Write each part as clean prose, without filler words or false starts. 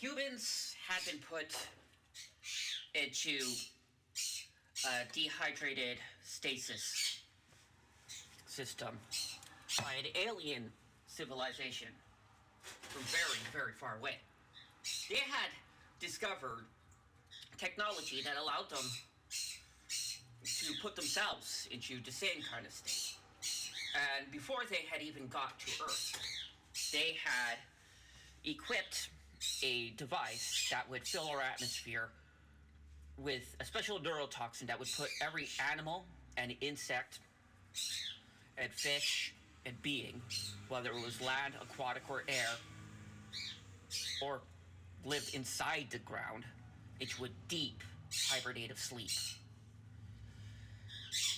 humans had been put into a dehydrated stasis system by an alien civilization from very, very far away. They had discovered technology that allowed them to put themselves into the same kind of state. And before they had even got to Earth, they had equipped a device that would fill our atmosphere with a special neurotoxin that would put every animal and insect and fish and being, whether it was land, aquatic, or air, or lived inside the ground, into a deep hibernative sleep.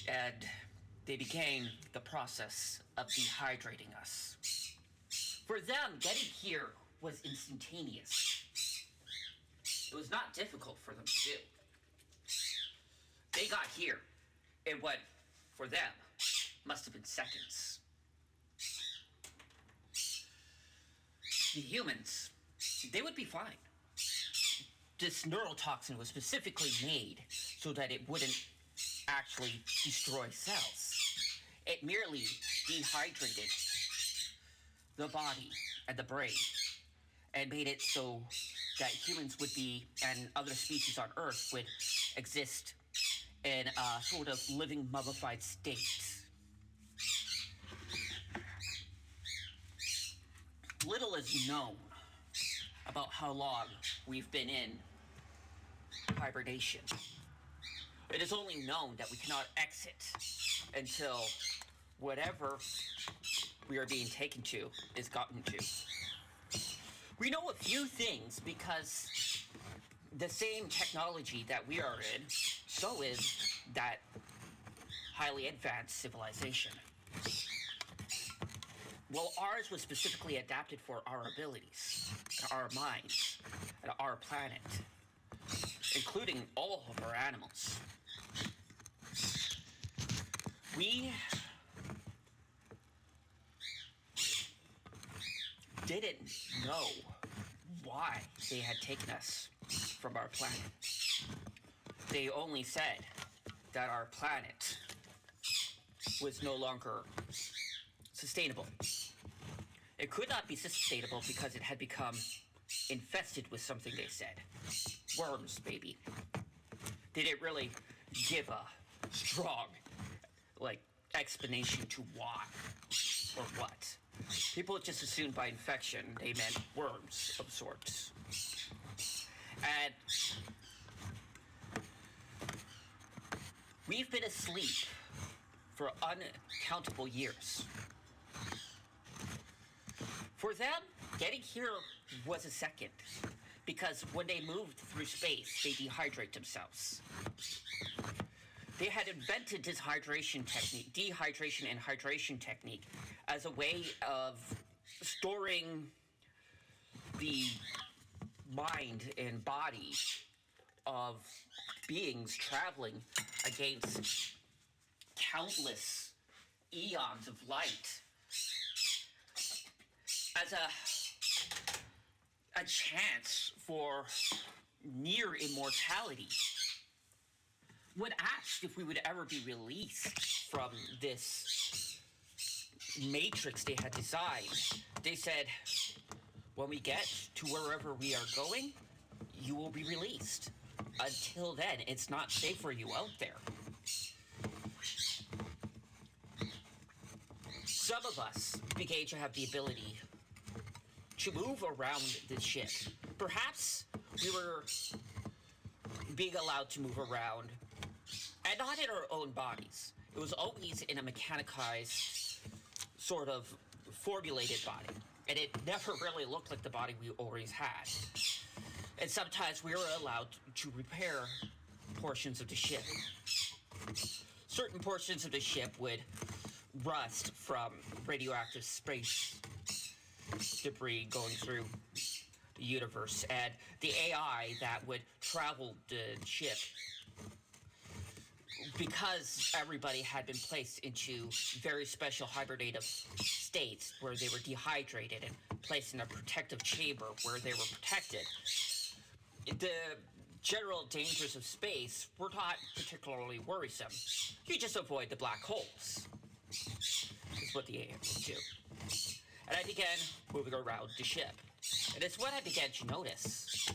And they began the process of dehydrating us. For them, getting here was instantaneous. It was not difficult for them to do. They got here in what, for them, must have been seconds. The humans, they would be fine. This neurotoxin was specifically made so that it wouldn't actually destroy cells. It merely dehydrated the body and the brain and made it so that humans would be, and other species on Earth would exist in a sort of living mummified state. Little is known about how long we've been in hibernation. It is only known that we cannot exit until whatever we are being taken to is gotten to. We know a few things because the same technology that we are in, so is that highly advanced civilization. Well, ours was specifically adapted for our abilities, our minds, and our planet, including all of our animals. We didn't know why they had taken us from our planet. They only said that our planet was no longer sustainable. It could not be sustainable because it had become infested with something, they said. Worms, baby. They didn't really give a strong, explanation to why or what. People just assumed by infection they meant worms of sorts. And we've been asleep for uncountable years. For them, getting here was a second, because when they moved through space, they dehydrate themselves. They had invented this dehydration and hydration technique, as a way of storing the mind and body of beings traveling against countless eons of light, as a chance for near immortality. When asked if we would ever be released from this matrix they had designed, they said, when we get to wherever we are going, you will be released. Until then, it's not safe for you out there. Some of us began to have the ability to move around the ship. Perhaps we were being allowed to move around, and not in our own bodies. It was always in a mechanized, sort of formulated body, and it never really looked like the body we always had. And sometimes we were allowed to repair portions of the ship. Certain portions of the ship would rust from radioactive space debris going through the universe, and the AI that would travel the ship because everybody had been placed into very special hibernative states where they were dehydrated and placed in a protective chamber where they were protected, the general dangers of space were not particularly worrisome. You just avoid the black holes, is what the aliens do. And I began moving around the ship. And it's when I began to notice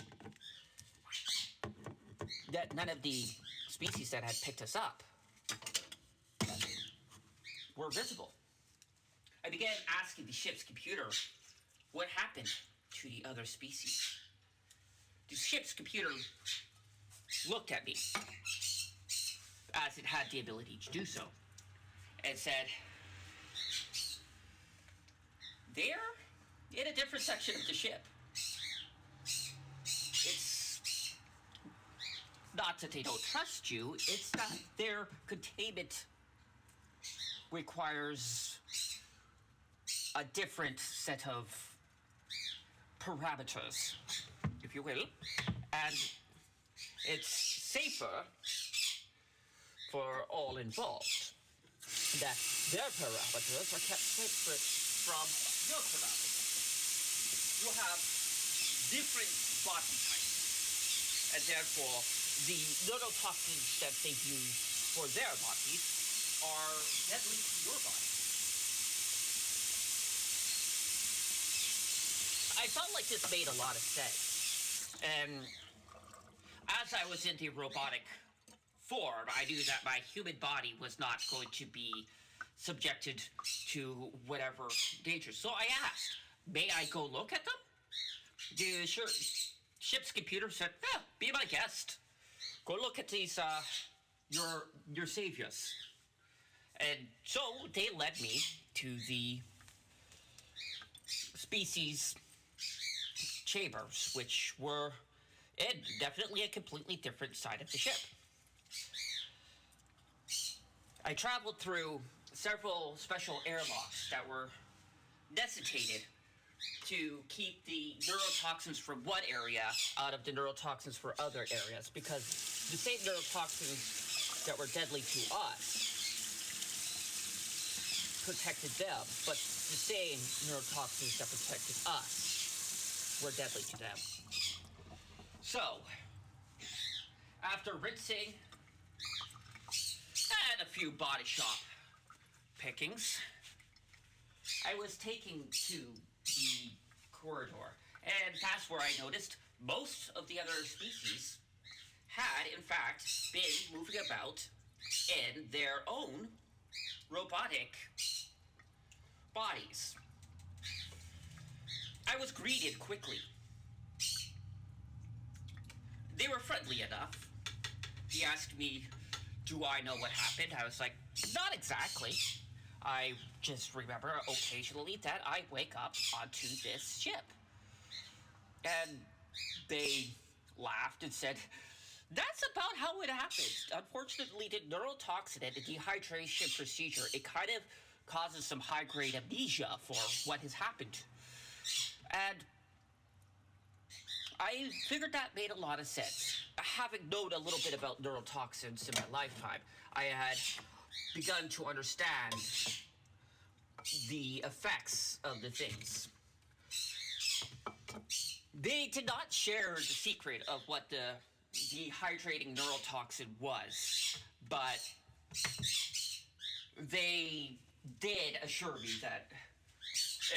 that none of the species that had picked us up were visible. I began asking the ship's computer what happened to the other species. The ship's computer looked at me, as it had the ability to do so, and said, they're in a different section of the ship. It's not that they don't trust you, it's that their containment requires a different set of parameters, if you will, and it's safer for all involved that their parameters are kept separate from your parameters. You have different body types, and therefore the neurotoxins that they use for their bodies are deadly to your body. I felt like this made a lot of sense, and as I was in the robotic form, I knew that my human body was not going to be subjected to whatever danger. So I asked, may I go look at them? The ship's computer said, yeah, be my guest. Go look at these, your saviors. And so they led me to the species chambers, which were definitely a completely different side of the ship. I traveled through several special airlocks that were necessitated to keep the neurotoxins from one area out of the neurotoxins for other areas, because the same neurotoxins that were deadly to us protected them, but the same neurotoxins that protected us were deadly to them. So, after rinsing and a few body shop pickings, I was taken to the corridor, and that's where I noticed most of the other species had, in fact, been moving about in their own robotic bodies. I was greeted quickly. They were friendly enough. He asked me, do I know what happened? I was like, not exactly. I just remember occasionally that I wake up onto this ship. And they laughed and said, that's about how it happened. Unfortunately, the neurotoxin and the dehydration procedure, it kind of causes some high-grade amnesia for what has happened. And I figured that made a lot of sense. Having known a little bit about neurotoxins in my lifetime, I had begun to understand the effects of the things. They did not share the secret of what the dehydrating neurotoxin was, but they did assure me that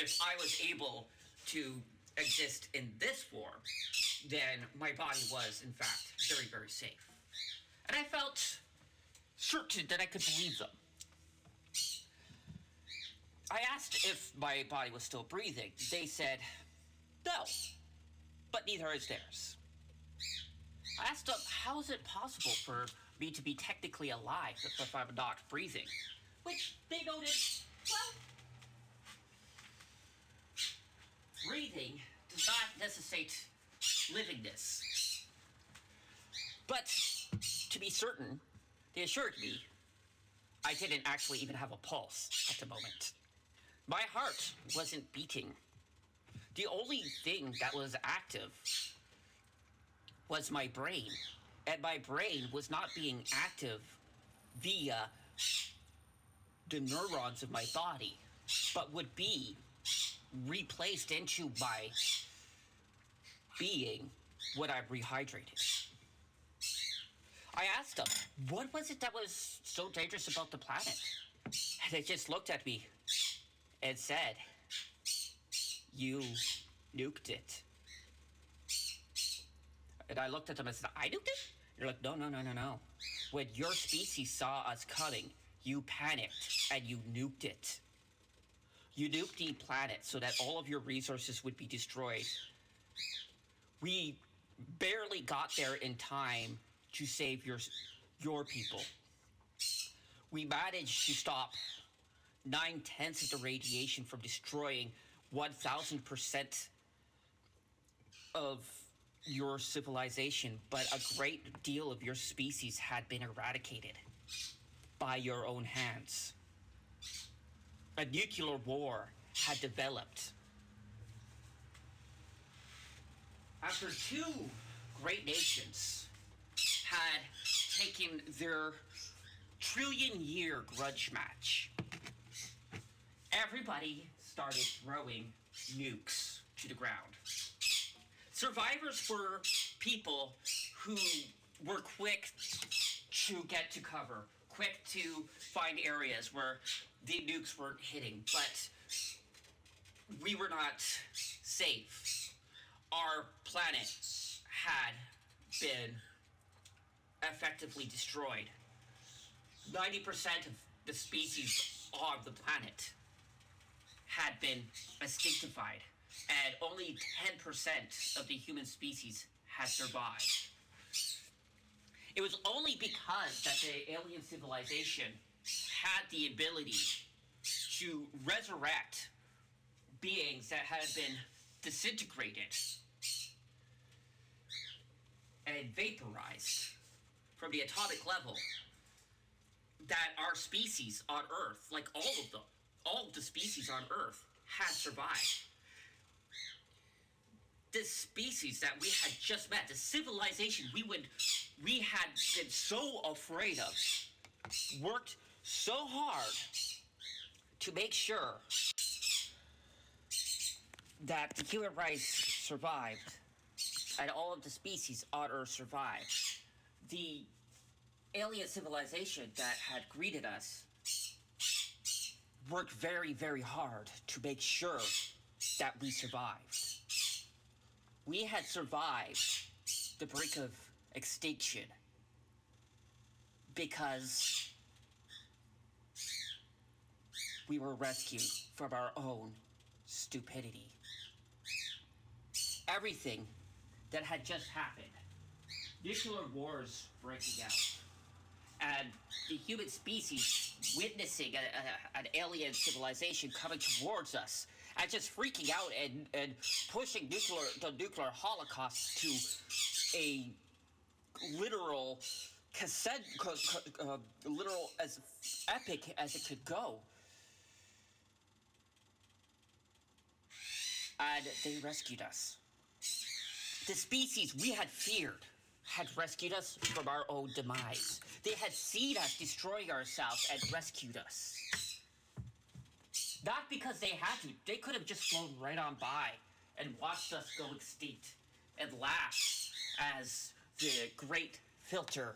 if I was able to exist in this form, then my body was, in fact, very, very safe. And I felt certain that I could believe them. I asked if my body was still breathing. They said, no, but neither is theirs. I asked them, how is it possible for me to be technically alive if I'm not breathing? Which they noted, well, breathing does not necessitate livingness. But to be certain, they assured me I didn't actually even have a pulse at the moment. My heart wasn't beating. The only thing that was active was my brain. And my brain was not being active via the neurons of my body, but would be replaced into my being when I'm rehydrated. I asked them, what was it that was so dangerous about the planet? And they just looked at me and said, you nuked it. And I looked at them and said, I nuked it? They're like, no. When your species saw us coming, you panicked and you nuked it. You nuked the planet so that all of your resources would be destroyed. We barely got there in time to save your people. We managed to stop 9/10 of the radiation from destroying 1,000% of your civilization, but a great deal of your species had been eradicated by your own hands. A nuclear war had developed. After two great nations had taken their trillion-year grudge match, everybody started throwing nukes to the ground. Survivors were people who were quick to get to cover, quick to find areas where the nukes weren't hitting, but we were not safe. Our planet had been effectively destroyed. 90% of the species of the planet had been extinctified, and only 10% of the human species had survived. It was only because that the alien civilization had the ability to resurrect beings that had been disintegrated and vaporized from the atomic level that our species on Earth, like all of the species on Earth, had survived. This species that we had just met, the civilization we had been so afraid of, worked so hard to make sure that the human race survived and all of the species on Earth survived. The alien civilization that had greeted us worked very, very hard to make sure that we survived. We had survived the brink of extinction because we were rescued from our own stupidity. Everything that had just happened, nuclear wars breaking out, and the human species witnessing an alien civilization coming towards us, and just freaking out and pushing the nuclear holocaust to a literal literal as epic as it could go. And they rescued us. The species we had feared had rescued us from our own demise. They had seen us destroy ourselves and rescued us. Not because they had to. They could have just flown right on by and watched us go extinct and laughed as the great filter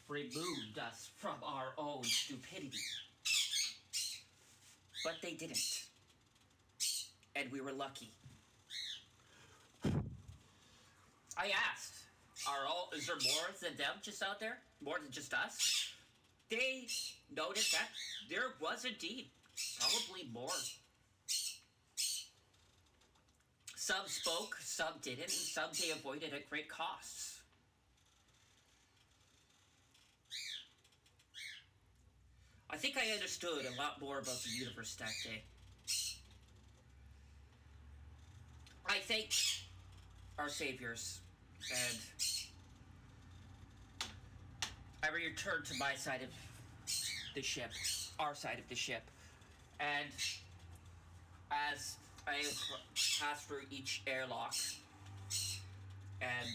removed us from our own stupidity. But they didn't. And we were lucky. I asked, is there more than them just out there? More than just us? They noted that there was indeed probably more. Some spoke, some didn't, and some they avoided at great costs. I think I understood a lot more about the universe that day. I thank our saviors, and I returned to my side of the ship, our side of the ship, and as I passed through each airlock and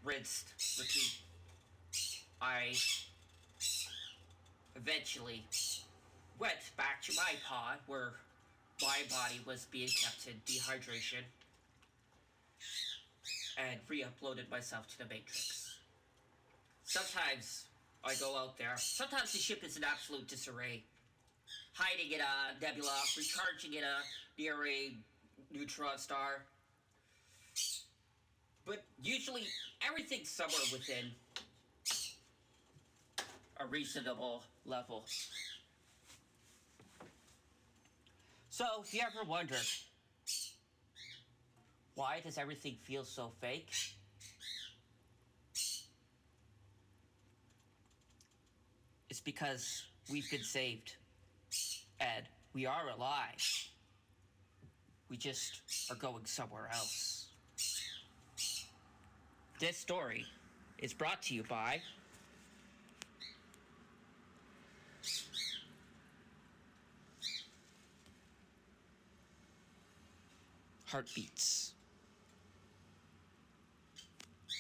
rinsed, repeat, I eventually went back to my pod where my body was being kept in dehydration and re-uploaded myself to the Matrix. Sometimes I go out there. Sometimes the ship is in absolute disarray. Hiding in a nebula, recharging in a near a neutron star. But usually everything's somewhere within a reasonable level. So, if you ever wonder, why does everything feel so fake? It's because we've been saved. And we are alive. We just are going somewhere else. This story is brought to you by Heartbeats,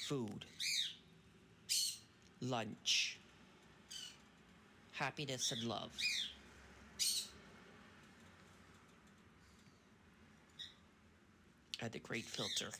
food, lunch, happiness and love. And the Great Filter.